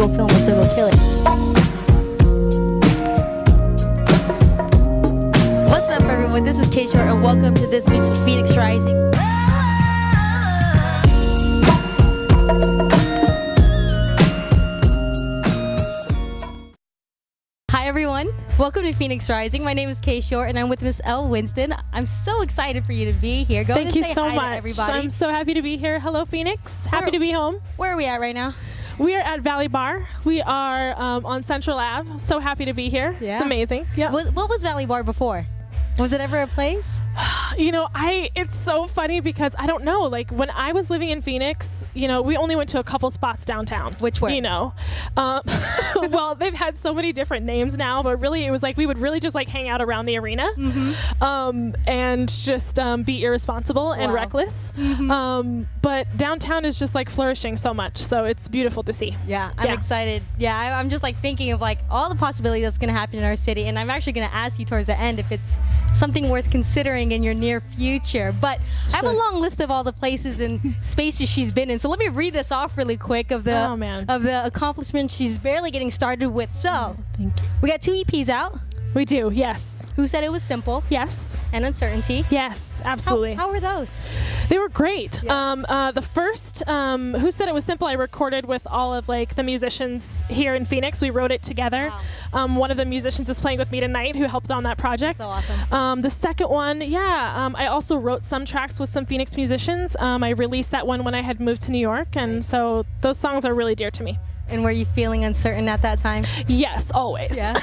go film or still go kill it. What's up, everyone? This is K.Short, and welcome to this week's Phoenix Rising. Hi, everyone. Welcome to Phoenix Rising. My name is K.Short, and I'm with Miss Elle Winston. I'm so excited for you to be here. Thank you so hi much. to everybody. I'm so happy to be here. Hello, Phoenix. Happy to be home. Where are we at right now? We are at Valley Bar. We are on Central Ave. So happy to be here. Yeah. It's amazing. Yeah. What was Valley Bar before? Was it ever a place? It's so funny because I don't know. Like when I was living in Phoenix, we only went to a couple spots downtown. Which were? Well, they've had so many different names now, but really it was like we would really just like hang out around the arena, and just be irresponsible and reckless. But downtown is just like flourishing so much, so it's beautiful to see. Yeah, I'm excited. Yeah, I'm just like thinking of like all the possibilities that's going to happen in our city, and I'm actually going to ask you towards the end if it's something worth considering in your near future. But I have a long list of all the places and spaces she's been in, so let me read this off really quick of the accomplishments she's barely getting started with. So Thank you. we got 2 EPs out. We do, yes. Who Said It Was Simple? Yes. And Uncertainty. Yes, absolutely. How were those? They were great. Yeah. The first, Who Said It Was Simple, I recorded with all of like the musicians here in Phoenix. We wrote it together. Wow. One of the musicians is playing with me tonight who helped on that project. So awesome. The second one, I also wrote some tracks with some Phoenix musicians. I released that one when I had moved to New York, and so those songs are really dear to me. And were you feeling uncertain at that time? Yes, always. Yeah.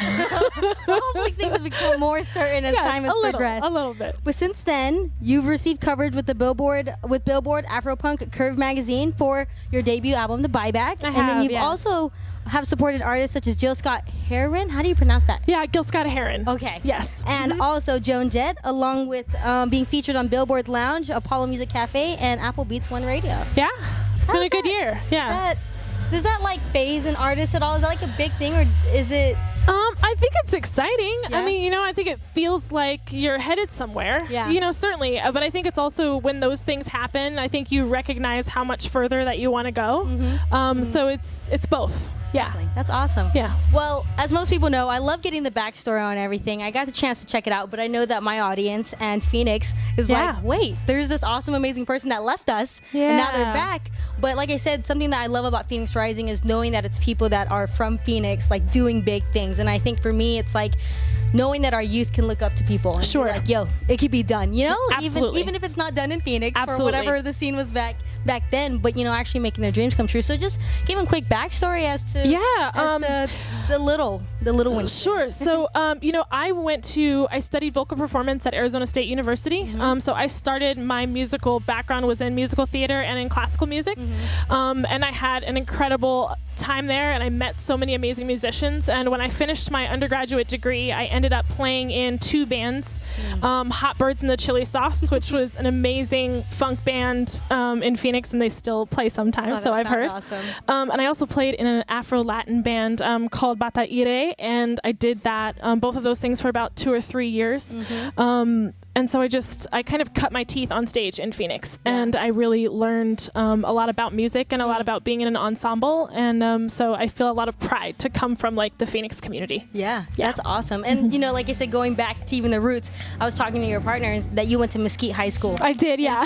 Well, hopefully things have become more certain as time has progressed. A little bit. But since then, you've received coverage with Billboard Afropunk Curve magazine for your debut album, The Buyback. And then you've also have supported artists such as Jill Scott Heron. How do you pronounce that? Yeah, Gil Scott Heron. Okay. Yes. And also Joan Jett, along with being featured on Billboard Lounge, Apollo Music Cafe, and Apple Beats One Radio. Yeah, it's been a good year. Yeah. Does that like phase an artist at all? Is that like a big thing, or is it? I think it's exciting. Yeah. I mean, I think it feels like you're headed somewhere. Yeah. Certainly. But I think it's also when those things happen, I think you recognize how much further that you want to go. So it's both. Yeah. Definitely. That's awesome. Yeah. Well, as most people know, I love getting the backstory on everything. I got the chance to check it out, but I know that my audience and Phoenix is like, wait, there's this awesome, amazing person that left us, and now they're back. But like I said, something that I love about Phoenix Rising is knowing that it's people that are from Phoenix, like doing big things. And I think for me, it's like knowing that our youth can look up to people and be like, yo, it could be done, Absolutely. even if it's not done in Phoenix Absolutely. or whatever the scene was back then, but actually making their dreams come true. So just give them a quick backstory as to the little ones. Sure. So I studied vocal performance at Arizona State University. So I started, my musical background was in musical theater and in classical music. And I had an incredible time there, and I met so many amazing musicians. And when I finished my undergraduate degree, I ended up playing in 2 bands, Hot Birds and the Chili Sauce, which was an amazing funk band in Phoenix, and they still play sometimes, so I've heard. Awesome. And I also played in an Afro-Latin band called Bataire, and I did that, both of those things for about 2 or 3 years. And so I kind of cut my teeth on stage in Phoenix, and I really learned a lot about music and a lot about being in an ensemble, and so I feel a lot of pride to come from like the Phoenix community. Yeah, that's awesome. And like I said, going back to even the roots, I was talking to your partners that you went to Mesquite High School. I did, yeah.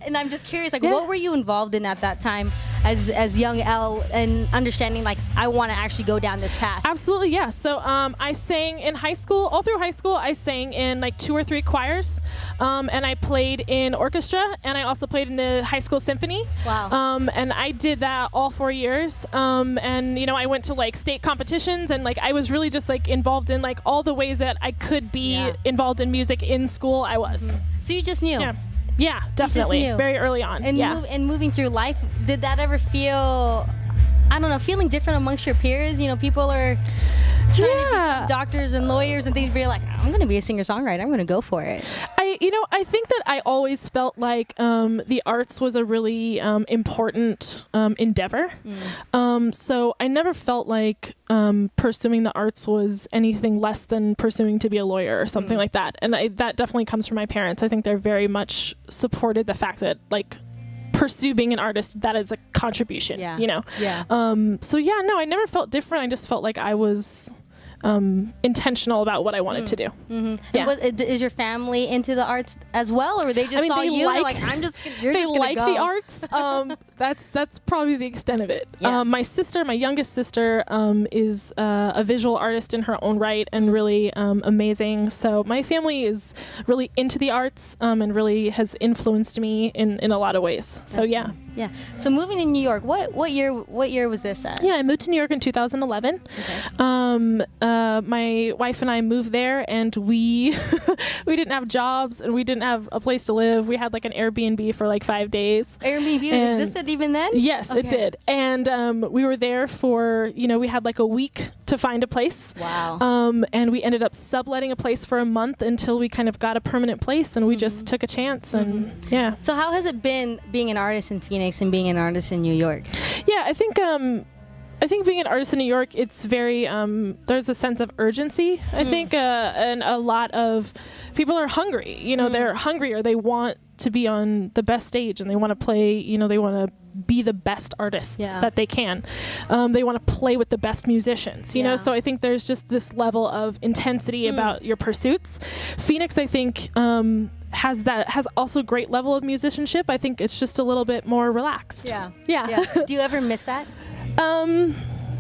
And I'm just curious, like, what were you involved in at that time as young Elle, and understanding like I want to actually go down this path? Absolutely, yeah. So I sang in high school. All through high school, I sang in like 2 or 3 choirs, and I played in orchestra, and I also played in the high school symphony. Wow. And I did that all 4 years. And I went to like state competitions, and like I was really just like involved in like all the ways that I could be involved in music in school. I was. So you just knew. Yeah, definitely. Very early on. And moving through life, did that ever feel, I don't know, feeling different amongst your peers? People are trying to become doctors and lawyers and things, but you're like, I'm going to be a singer-songwriter. I'm going to go for it. I think that I always felt like the arts was a really important endeavor. So I never felt like pursuing the arts was anything less than pursuing to be a lawyer or something like that. And that definitely comes from my parents. I think they're very much supported the fact that like pursue being an artist, that is a contribution, you know? Yeah. So yeah, no, I never felt different. I just felt like I was intentional about what I wanted to do. Mm-hmm. Yeah. Is your family into the arts as well, or they just saw you like I'm just you're they just gonna like go. the arts? That's probably the extent of it. Yeah. My youngest sister, is a visual artist in her own right and really amazing. So my family is really into the arts and really has influenced me in a lot of ways. So yeah. Yeah. So moving to New York, what year was this at? Yeah, I moved to New York in 2011. Okay. My wife and I moved there, and we we didn't have jobs and we didn't have a place to live. We had like an Airbnb for like 5 days. Airbnb existed even then? Yes, it did. And we were there for, we had like a week to find a place. Wow. And we ended up subletting a place for a month until we kind of got a permanent place, and we just took a chance. And yeah. So how has it been being an artist in Phoenix and being an artist in New York? Yeah, I think being an artist in New York, it's very, there's a sense of urgency, I think, and a lot of people are hungry. They're hungry, or they want to be on the best stage, and they want to play, they want to be the best artists that they can. They want to play with the best musicians, you know? So I think there's just this level of intensity about your pursuits. Phoenix, I think, has also great level of musicianship. I think it's just a little bit more relaxed. Yeah. Do you ever miss that?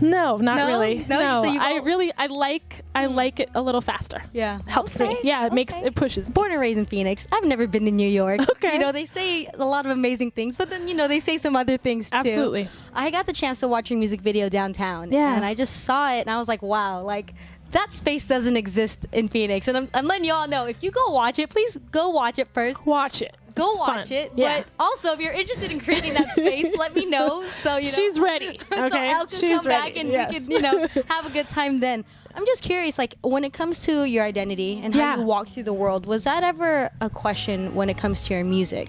No, not really. No, so I like it a little faster. Yeah. Helps me. Yeah, it pushes me. Born and raised in Phoenix. I've never been to New York. Okay. They say a lot of amazing things, but then, they say some other things too. Absolutely. I got the chance to watch your music video downtown. Yeah. And I just saw it and I was like, wow, like that space doesn't exist in Phoenix. And I'm letting you all know, if you go watch it, please go watch it first. Watch it. Go it's watch fun. it. Yeah. But also, if you're interested in creating that space, let me know. So she's ready. Okay, so Elle can come back and we can, have a good time then. I'm just curious, like when it comes to your identity and how you walk through the world, was that ever a question when it comes to your music?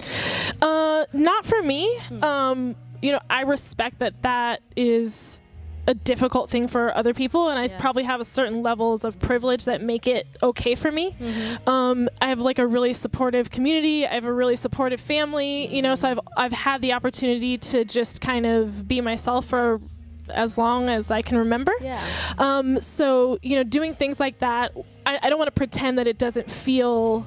Not for me. I respect that is a difficult thing for other people, and I probably have a certain levels of privilege that make it okay for me. I have like a really supportive community. I have a really supportive family, so I've had the opportunity to just kind of be myself for as long as I can remember. So doing things like that, I don't want to pretend that it doesn't feel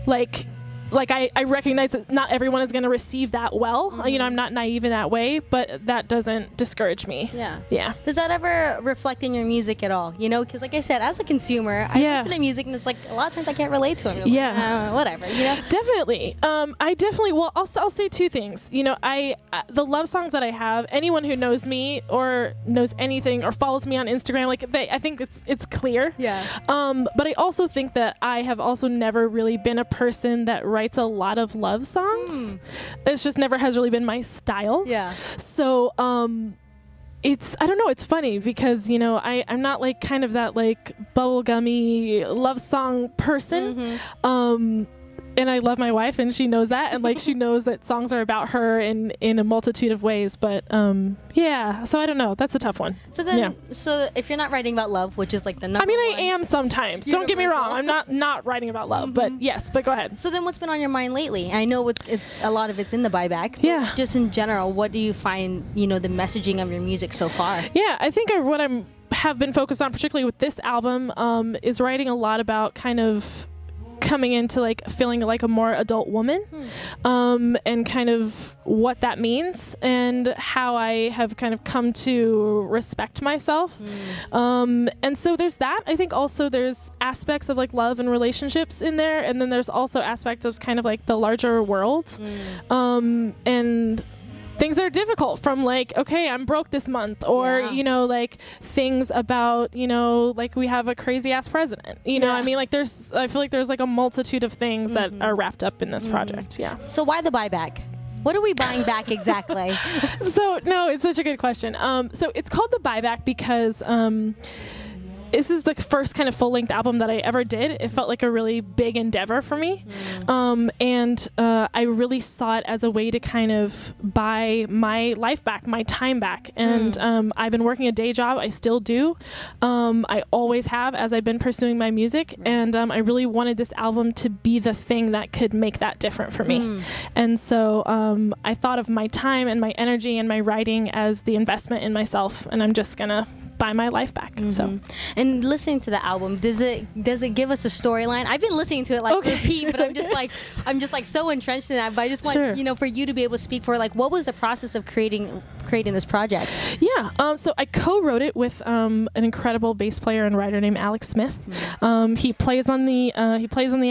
like I recognize that not everyone is going to receive that well. I'm not naive in that way, but that doesn't discourage me. Yeah. Does that ever reflect in your music at all? Because like I said, as a consumer, I listen to music and it's like a lot of times I can't relate to it. Like, whatever, Definitely. I'll say two things. The love songs that I have, anyone who knows me or knows anything or follows me on Instagram, I think it's clear. Yeah. But I also think that I have also never really been a person that writes a lot of love songs. It's just never has really been my style. Yeah. So I don't know, it's funny because I'm not like kind of that like bubblegummy love song person. And I love my wife, and she knows that, and like she knows that songs are about her in a multitude of ways. But so I don't know. That's a tough one. So then, so if you're not writing about love, which is like the number one, I am sometimes. Don't get me wrong. I'm not writing about love, but yes. But go ahead. So then, what's been on your mind lately? I know it's a lot of it's in the buyback. Yeah. Just in general, what do you find the messaging of your music so far? Yeah, I think what I'm have been focused on, particularly with this album, is writing a lot about kind of coming into like feeling like a more adult woman, and kind of what that means and how I have kind of come to respect myself. And so there's that. I think also there's aspects of like love and relationships in there, and then there's also aspects of kind of like the larger world, and things that are difficult, from like, okay, I'm broke this month, or like things about like we have a crazy ass president, I mean, like I feel like there's like a multitude of things that are wrapped up in this project. So why the buyback? What are we buying back exactly? So no, it's such a good question. So it's called the buyback because this is the first kind of full-length album that I ever did. It felt like a really big endeavor for me. And I really saw it as a way to kind of buy my life back, my time back. And I've been working a day job. I still do. I always have as I've been pursuing my music. And I really wanted this album to be the thing that could make that different for me. And so I thought of my time and my energy and my writing as the investment in myself. And I'm just going to buy my life back. So, and listening to the album, does it give us a storyline? I've been listening to it repeat, but I'm just like so entrenched in that. But I just want for you to be able to speak for like what was the process of creating this project? Yeah, so I co-wrote it with an incredible bass player and writer named Alex Smith. He plays on the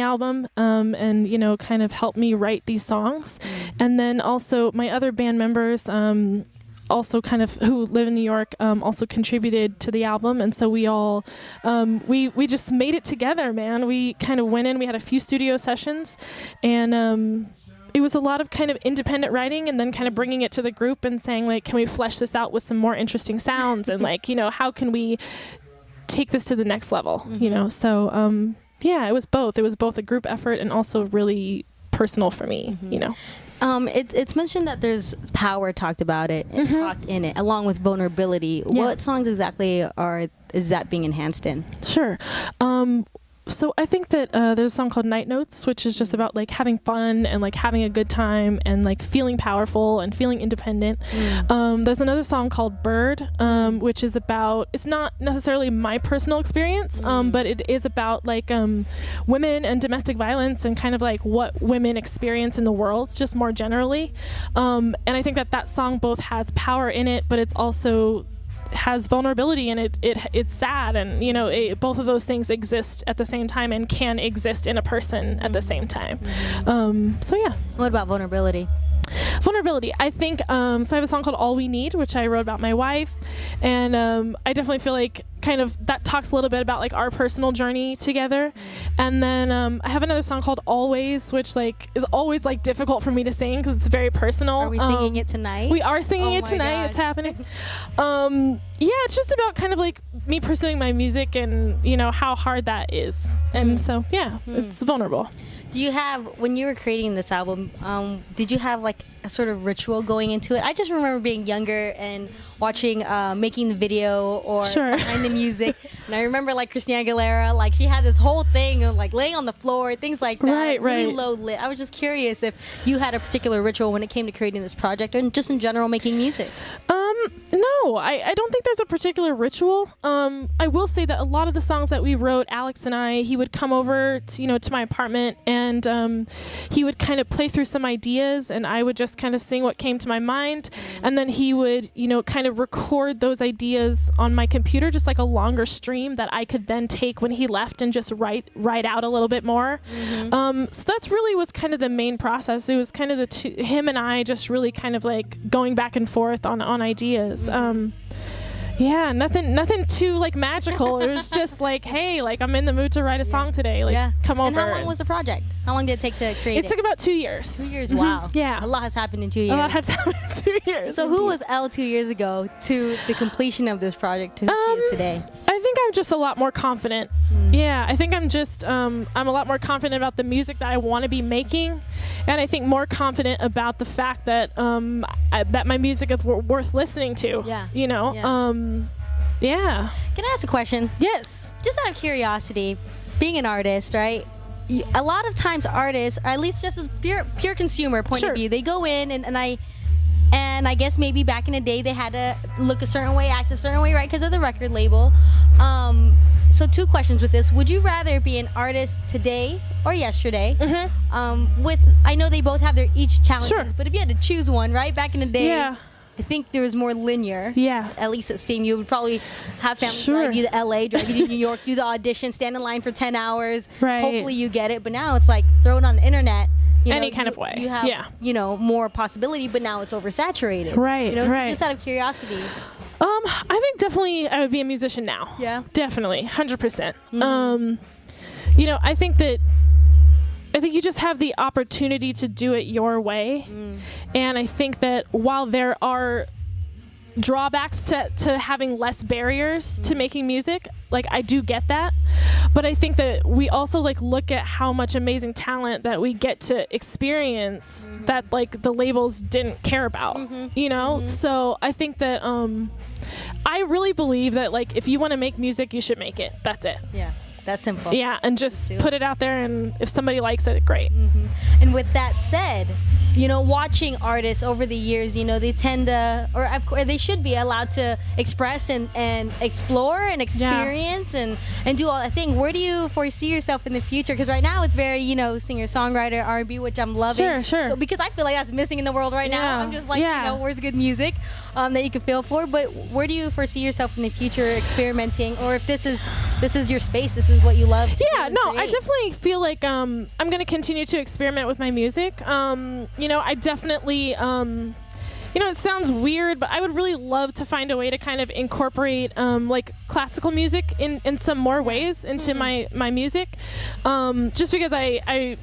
album, and kind of helped me write these songs. And then also my other band members. Also kind of who live in New York also contributed to the album, and so we all we just made it together, man. We kind of went in, we had a few studio sessions, and it was a lot of kind of independent writing and then kind of bringing it to the group and saying like, can we flesh this out with some more interesting sounds and like, how can we take this to the next level, so yeah, it was both a group effort and also really personal for me, It's mentioned that there's power talked about it and talked in it, along with vulnerability. Yeah. What songs exactly is that being enhanced in? Sure. So I think that there's a song called Night Notes, which is just about like having fun and like having a good time and like feeling powerful and feeling independent. There's another song called Bird, which is about, it's not necessarily my personal experience, but it is about like women and domestic violence and kind of like what women experience in the world just more generally. And I think that song both has power in it, but it's also has vulnerability, and it's sad, and both of those things exist at the same time and can exist in a person at the same time. So yeah. What about vulnerability? I think so I have a song called All We Need, which I wrote about my wife, and I definitely feel like kind of that talks a little bit about like our personal journey together. And then I have another song called Always, which like is always like difficult for me to sing because it's very personal. Are we singing it tonight? We are singing it tonight. Gosh. It's happening. Yeah, it's just about kind of like me pursuing my music and how hard that is. And so yeah, it's vulnerable. Do you have, when you were creating this album, did you have like a sort of ritual going into it? I just remember being younger and watching making the video or behind the music, and I remember like Christina Aguilera, like she had this whole thing of like laying on the floor, things like that, really low lit. I was just curious if you had a particular ritual when it came to creating this project, or just in general making music. No, I don't think there's a particular ritual. I will say that a lot of the songs that we wrote, Alex and I, he would come over to my apartment, and he would kind of play through some ideas, and I would just kind of sing what came to my mind, and then he would kind of record those ideas on my computer, just like a longer stream that I could then take when he left and just write out a little bit more. So that's really was kind of the main process. It was kind of him and I just really kind of like going back and forth on ideas. Yeah, nothing too like magical. It was just like, hey, like I'm in the mood to write a song today. Like, come over. And how long was the project? How long did it take to create it? It took about 2 years. 2 years, wow. Yeah. A lot has happened in 2 years. A lot has happened in 2 years. So who was Elle 2 years ago to the completion of this project to who she is today? I think I'm just a lot more confident. Yeah, I think I'm just, I'm a lot more confident about the music that I want to be making. And I think more confident about the fact that that my music is worth listening to. Yeah. Yeah. Can I ask a question? Yes. Just out of curiosity, being an artist, right? A lot of times artists, or at least just as pure consumer point of view, they go in and I guess maybe back in the day they had to look a certain way, act a certain way, right? Because of the record label. So 2 questions with this. Would you rather be an artist today or yesterday? I know they both have their each challenges, but if you had to choose one, right? Back in the day, I think there was more linear. Yeah. At least it seemed. You would probably have family drive you to LA, drive you to New York, do the audition, stand in line for 10 hours. Right. Hopefully you get it. But now it's like throw it on the internet. Any kind of way. You have, more possibility, but now it's oversaturated. Right. So just out of curiosity. I think definitely I would be a musician now. Yeah. Definitely. 100%. I think you just have the opportunity to do it your way. And I think that while there are drawbacks to having less barriers to making music. Like, I do get that, but I think that we also like look at how much amazing talent that we get to experience that like the labels didn't care about, you know? So I think that I really believe that like if you want to make music, you should make it. That's it. Yeah. That's simple. Yeah, and just put it out there, and if somebody likes it, great. And with that said, you know, watching artists over the years, you know, they tend to, or of course, they should be allowed to express and explore and experience and do all that thing. Where do you foresee yourself in the future? Because right now it's very, you know, singer-songwriter, R&B, which I'm loving. Sure. So because I feel like that's missing in the world right now. I'm just like, you know, where's good music that you can feel for? But where do you foresee yourself in the future experimenting? Or if this is your space, this is what you love to do and I create? definitely feel like I'm going to continue to experiment with my music. You know, I definitely, you know, it sounds weird, but I would really love to find a way to kind of incorporate like classical music in some more ways into my music, just because I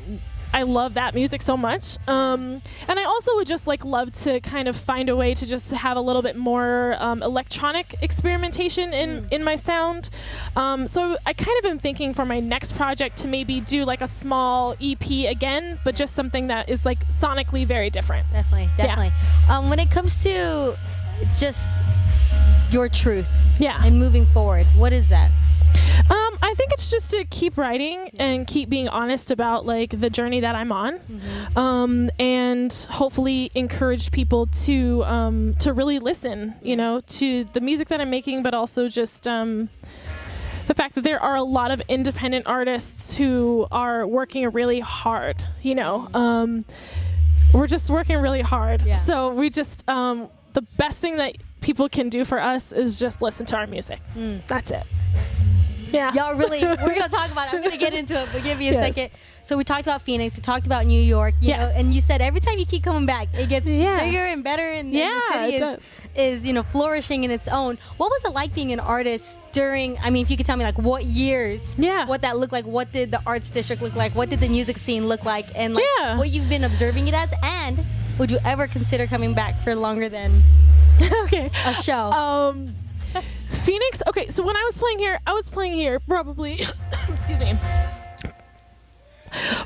love that music so much. And I also would just like love to kind of find a way to just have a little bit more electronic experimentation in my sound. So I kind of am thinking for my next project to maybe do like a small EP again, but just something that is like sonically very different. Definitely. When it comes to just your truth Yeah. and moving forward, what is that? I think it's just to keep writing and keep being honest about like the journey that I'm on, and hopefully encourage people to really listen, you know, to the music that I'm making, but also just the fact that there are a lot of independent artists who are working really hard, you know. We're just working really hard. So we just the best thing that people can do for us is just listen to our music. That's it. Yeah. Y'all really, we're going to talk about it. I'm going to get into it, but give me a second. So we talked about Phoenix, we talked about New York, you know, and you said every time you keep coming back, it gets bigger and better, and the city is, you know, flourishing in its own. What was it like being an artist during, I mean, if you could tell me like what years, what that looked like, what did the arts district look like, what did the music scene look like, and like what you've been observing it as, and would you ever consider coming back for longer than a show? Phoenix. Okay, so when I was playing here probably, excuse me,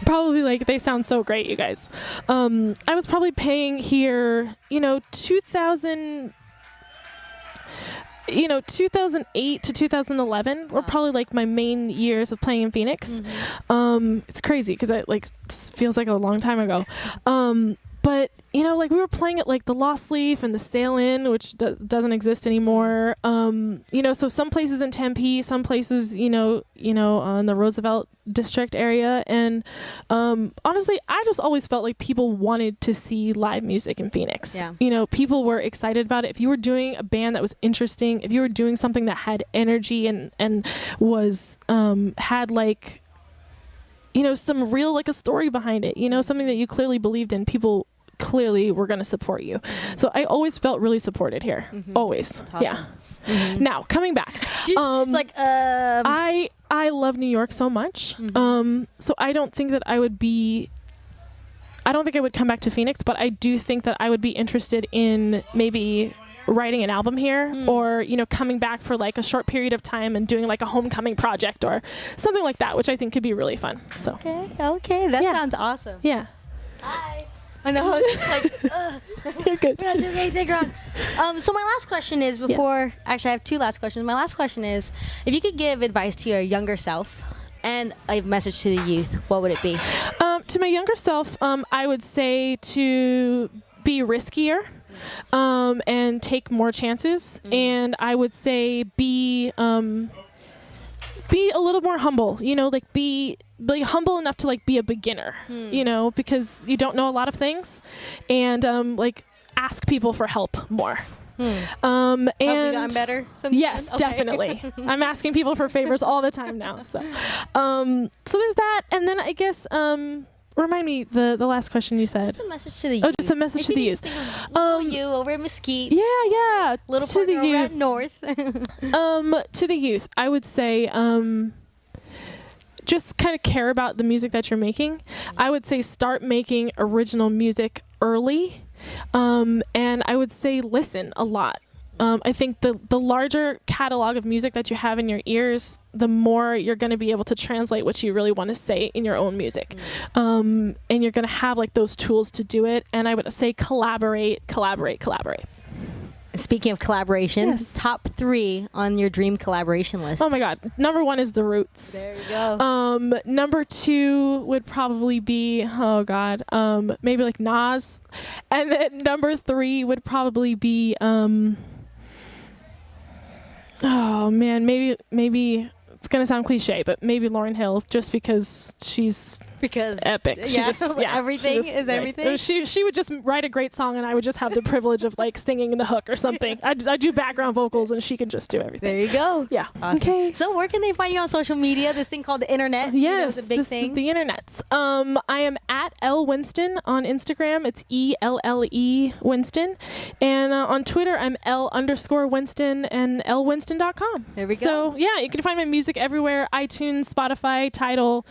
probably like they sound so great, you guys. I was probably playing here, you know, 2008 to 2011 were probably like my main years of playing in Phoenix. It's crazy because it feels like a long time ago. But, you know, like we were playing at like the Lost Leaf and the Sail Inn, which doesn't exist anymore. You know, so some places in Tempe, some places, in the Roosevelt district area. And honestly, I just always felt like people wanted to see live music in Phoenix. You know, people were excited about it. If you were doing a band that was interesting, if you were doing something that had energy and was had like, you know, some real, like a story behind it, you know, something that you clearly believed in, people clearly were going to support you. So I always felt really supported here. Always. Awesome. Now, coming back. I love New York so much. So I don't think that I would come back to Phoenix, but I do think that I would be interested in maybe writing an album here, or, you know, coming back for like a short period of time and doing like a homecoming project or something like that, which I think could be really fun. So okay, that sounds awesome. Hi. I know, I was just like, you're good. We're not doing anything wrong. So my last question is actually I have two last questions. My last question is, if you could give advice to your younger self and a message to the youth, what would it be? To my younger self, I would say to be riskier. And take more chances, and I would say be a little more humble, you know, like be humble enough to like be a beginner, you know, because you don't know a lot of things, and like ask people for help more. And have you gotten better since yes, then? Okay. definitely. I'm asking people for favors all the time now. So there's that, and then I guess remind me the last question you said. Just a message to the youth. Oh, just a message to the youth. You over at Mesquite. Yeah. Little to the partner over youth. at North. To the youth, I would say just kind of care about the music that you're making. I would say start making original music early, and I would say listen a lot. I think the larger catalog of music that you have in your ears, the more you're going to be able to translate what you really want to say in your own music. And you're going to have like those tools to do it. And I would say collaborate. Speaking of collaboration, top 3 on your dream collaboration list. Oh my God. Number 1 is The Roots. There you go. Number 2 would probably be, maybe like Nas. And then number 3 would probably be, maybe it's going to sound cliche, but maybe Lauryn Hill, just because she's epic. She everything is everything. She would just write a great song, and I would just have the privilege of like singing the hook or something. I do background vocals, and she can just do everything. There you go. Yeah. Awesome. Okay. So where can they find you on social media? This thing called the internet. Yes, is a big thing. The internets. I am at Elle Winston on Instagram. It's ELLE Winston, and on Twitter I'm L_Winston and LWinston.com. There we go. So yeah, you can find my music everywhere: iTunes, Spotify, Tidal,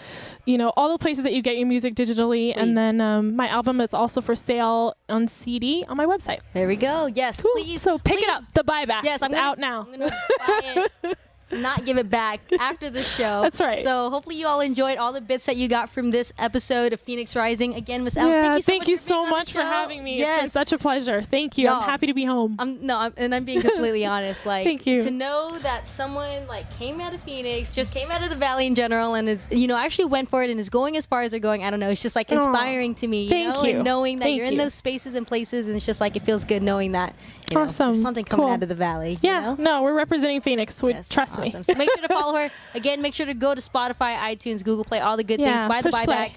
all the places that you get your music digitally. Please. And then my album is also for sale on CD on my website. There we go. Yes, cool. Please. So pick it up. The buyback. Yes, it's out now. I'm gonna buy it. Not give it back after the show. That's right. So hopefully you all enjoyed all the bits that you got from this episode of Phoenix Rising. Again, Miss Elle, thank you so much for having me. Yes. It's been such a pleasure. Thank you. I'm happy to be home. I'm being completely honest. Like, thank you. To know that someone like came out of Phoenix, just came out of the Valley in general, and is actually went for it and is going as far as they're going. I don't know. It's just like inspiring to me. Thank you. And knowing that you're in those spaces and places, and it's just like it feels good knowing that. Awesome. There's something coming out of the Valley. Yeah. No, we're representing Phoenix. Trust me. So make sure to follow her. Again, make sure to go to Spotify, iTunes, Google Play, all the good things. Buy the buyback.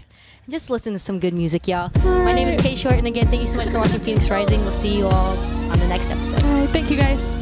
Just listen to some good music, y'all. My name is K.Short, and again, thank you so much for watching Phoenix Rising. We'll see you all on the next episode. Thank you, guys.